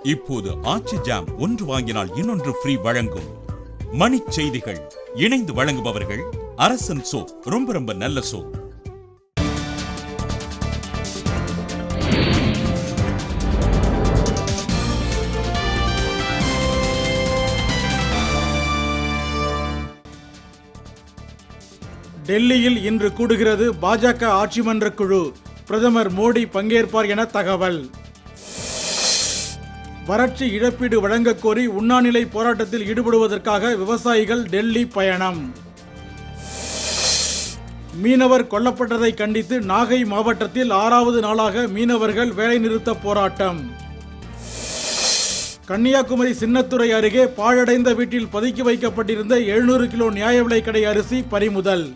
இப்போது ஆச்சி ஜாம் ஒன்று வாங்கினால் இன்னொன்று ஃப்ரீ வழங்கும். மணிச் செய்திகள் இணைந்து வழங்குபவர்கள் அரசன் சோப், ரொம்ப ரொம்ப நல்ல சோப். டெல்லியில் இன்று கூடுகிறது பாஜக ஆட்சி மன்ற குழு. பிரதமர் மோடி பங்கேற்பார் என தகவல். வறட்சி இழப்பீடு வழங்கக் கோரி உண்ணாநிலை போராட்டத்தில் ஈடுபடுவதற்காக விவசாயிகள் டெல்லி பயணம். மீனவர் கொல்லப்பட்டதை கண்டித்து நாகை மாவட்டத்தில் 6வது நாளாக மீனவர்கள் வேலைநிறுத்த போராட்டம். கன்னியாகுமரி சின்னத்துறை அருகே பாழடைந்த வீட்டில் பதுக்கி வைக்கப்பட்டிருந்த 700 கிலோ நியாய விலைக்கடை அரிசி பறிமுதல்.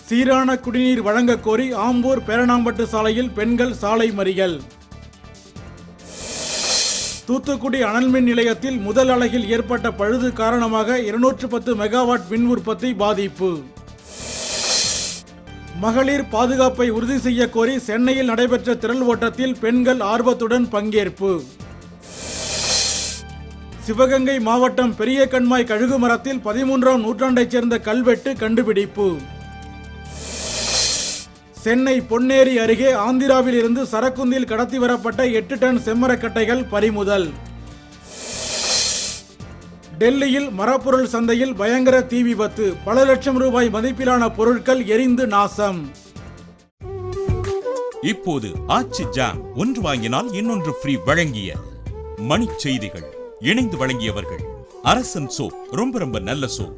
சீரான குடிநீர் வழங்கக் கோரி ஆம்பூர் பேரணாம்பட்டு சாலையில் பெண்கள் சாலை மறியல். தூத்துக்குடி அனல்மின் நிலையத்தில் முதல் அலகில் ஏற்பட்ட பழுது காரணமாக 210 மெகாவாட் மின் உற்பத்தி பாதிப்பு. மகளிர் பாதுகாப்பை உறுதி செய்ய கோரி சென்னையில் நடைபெற்ற திரள் ஓட்டத்தில் பெண்கள் ஆர்வத்துடன் பங்கேற்பு. சிவகங்கை மாவட்டம் பெரிய கண்மாய் கழுகு மரத்தில் 13ஆம் நூற்றாண்டைச் சேர்ந்த கல்வெட்டு கண்டுபிடிப்பு. சென்னை பொன்னேரி அருகே ஆந்திராவில் இருந்து சரக்குந்தில் கடத்தி வரப்பட்ட 8 டன் செம்மரக்கட்டைகள் பறிமுதல். டெல்லியில் மரப்பொருள் சந்தையில் பயங்கர தீ விபத்து. பல லட்சம் ரூபாய் மதிப்பிலான பொருட்கள் எரிந்து நாசம். இப்போது ஆச்சி ஜாம் ஒன்று வாங்கினால் இன்னொன்று ஃப்ரீ வழங்கிய மணிச் செய்திகள் இணைந்து வழங்கியவர்கள் அரசன் சோப், ரொம்ப ரொம்ப நல்ல சோப்.